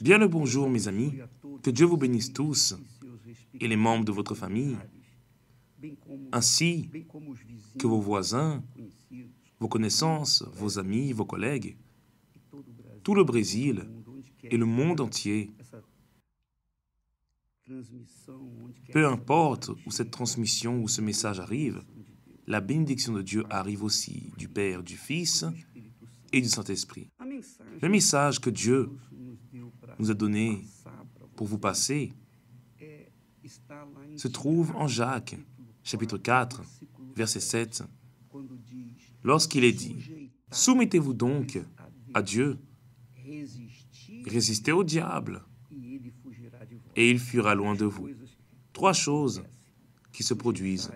Bien le bonjour, mes amis. Que Dieu vous bénisse tous et les membres de votre famille, ainsi que vos voisins, vos connaissances, vos amis, vos collègues, tout le Brésil et le monde entier. Peu importe où cette transmission ou ce message arrive, la bénédiction de Dieu arrive aussi du Père, du Fils et du Saint-Esprit. Le message que Dieu nous a donné pour vous passer se trouve en Jacques, chapitre 4, verset 7, lorsqu'il est dit « Soumettez-vous donc à Dieu, résistez au diable, et il fuira loin de vous. » Trois choses qui se produisent.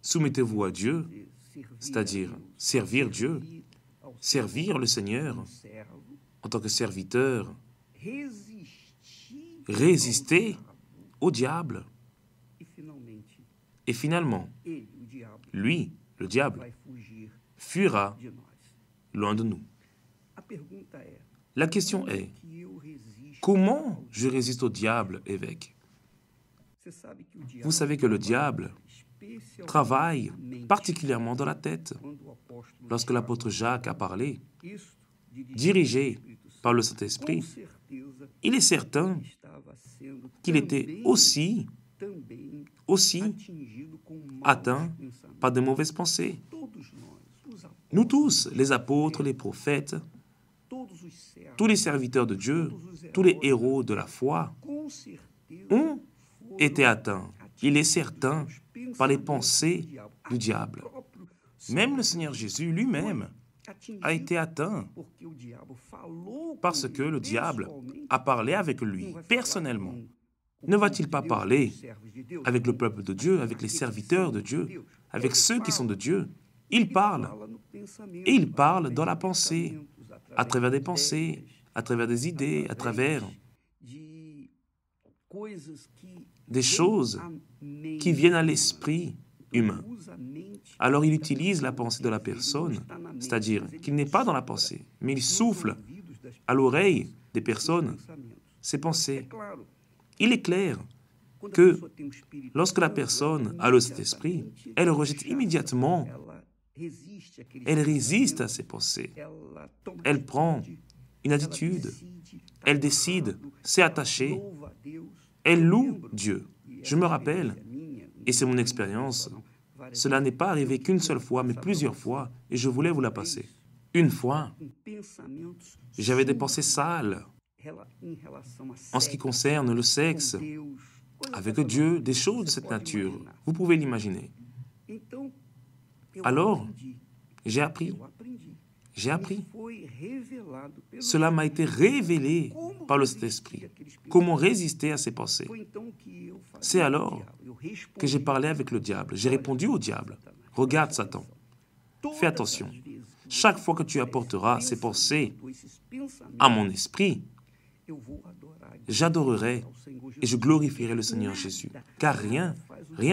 Soumettez-vous à Dieu, c'est-à-dire servir Dieu, servir le Seigneur en tant que serviteur, résister au diable. Et finalement, lui, le diable, fuira loin de nous. La question est, comment je résiste au diable, évêque? Vous savez que le diable travaille particulièrement dans la tête. Lorsque l'apôtre Jacques a parlé, dirigé par le Saint-Esprit, il est certain qu'il était aussi atteint par de mauvaises pensées. Nous tous, les apôtres, les prophètes, tous les serviteurs de Dieu, tous les héros de la foi, ont été atteints, il est certain, par les pensées du diable. Même le Seigneur Jésus lui-même a été atteint parce que le diable a parlé avec lui personnellement. Ne va-t-il pas parler avec le peuple de Dieu, avec les serviteurs de Dieu, avec ceux qui sont de Dieu? Il parle, et il parle dans la pensée, à travers des pensées, à travers des idées, à travers des choses qui viennent à l'esprit humain. Alors il utilise la pensée de la personne, c'est-à-dire qu'il n'est pas dans la pensée, mais il souffle à l'oreille des personnes ses pensées. Il est clair que lorsque la personne a le Saint-Esprit, elle rejette immédiatement, elle résiste à ses pensées, elle prend une attitude, elle décide, s'est attachée, elle loue Dieu. Je me rappelle, et c'est mon expérience, cela n'est pas arrivé qu'une seule fois, mais plusieurs fois, et je voulais vous la passer. Une fois, j'avais des pensées sales en ce qui concerne le sexe, avec Dieu, des choses de cette nature. Vous pouvez l'imaginer. Alors, j'ai appris. Cela m'a été révélé par le Saint-Esprit. Comment résister à ces pensées? C'est alors que j'ai parlé avec le diable. J'ai répondu au diable. Regarde, Satan. Fais attention. Chaque fois que tu apporteras ces pensées à mon esprit, j'adorerai et je glorifierai le Seigneur Jésus. Car rien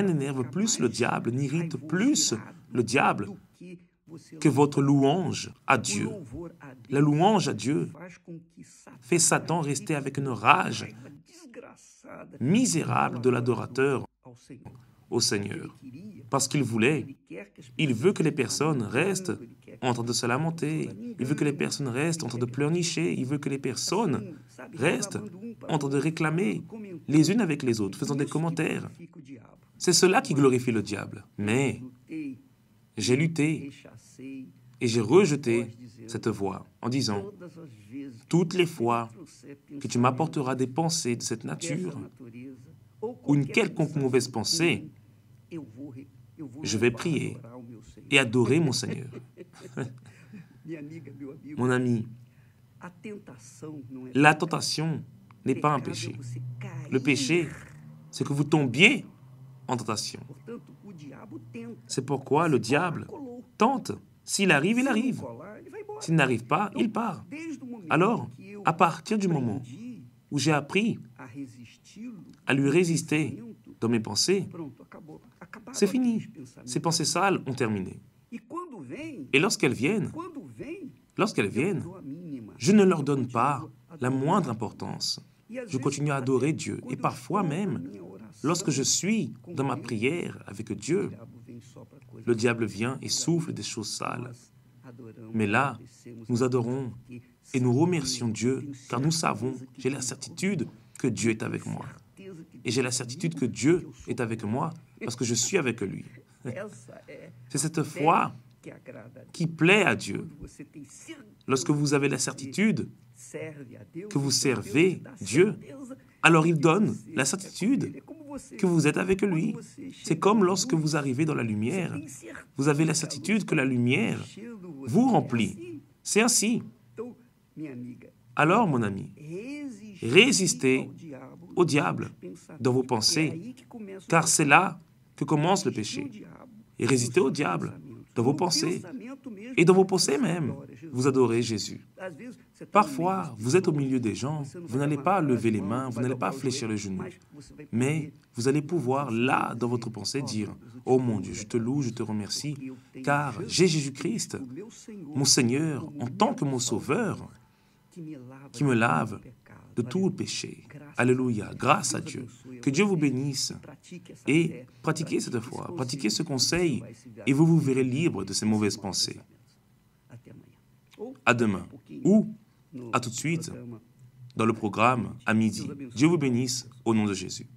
n'énerve plus le diable, n'irrite plus le diable que votre louange à Dieu. La louange à Dieu fait Satan rester avec une rage misérable de l'adorateur au Seigneur. Parce qu'il veut que les personnes restent en train de se lamenter, il veut que les personnes restent en train de pleurnicher, il veut que les personnes restent en train de réclamer les unes avec les autres, faisant des commentaires. C'est cela qui glorifie le diable. Mais j'ai lutté et j'ai rejeté cette voix en disant, toutes les fois que tu m'apporteras des pensées de cette nature, ou une quelconque mauvaise pensée, je vais prier et adorer mon Seigneur. Mon ami, la tentation n'est pas un péché. Le péché, c'est que vous tombiez en tentation. C'est pourquoi le diable tente. S'il arrive, il arrive. S'il n'arrive pas, il part. Alors, à partir du moment où j'ai appris à lui résister dans mes pensées, c'est fini. Ces pensées sales ont terminé. Et lorsqu'elles viennent, je ne leur donne pas la moindre importance. Je continue à adorer Dieu. Et parfois même, lorsque je suis dans ma prière avec Dieu, le diable vient et souffle des choses sales. Mais là, nous adorons et nous remercions Dieu, car nous savons, j'ai la certitude que Dieu est avec moi. Et j'ai la certitude que Dieu est avec moi parce que je suis avec lui. C'est cette foi qui plaît à Dieu. Lorsque vous avez la certitude que vous servez Dieu, alors il donne la certitude que vous êtes avec lui. C'est comme lorsque vous arrivez dans la lumière. Vous avez la certitude que la lumière vous remplit. C'est ainsi. Alors, mon ami, résistez au diable dans vos pensées, car c'est là que commence le péché. Et résistez au diable dans vos pensées. Et dans vos pensées même, vous adorez Jésus. Parfois, vous êtes au milieu des gens, vous n'allez pas lever les mains, vous n'allez pas fléchir le genou. Mais vous allez pouvoir, là, dans votre pensée, dire « Oh mon Dieu, je te loue, je te remercie, car j'ai Jésus-Christ, mon Seigneur, en tant que mon Sauveur, qui me lave de tout le péché. Alléluia, grâce à Dieu. Que Dieu vous bénisse et pratiquez cette foi, pratiquez ce conseil et vous vous verrez libre de ces mauvaises pensées. À demain ou à tout de suite dans le programme à midi. Dieu vous bénisse au nom de Jésus.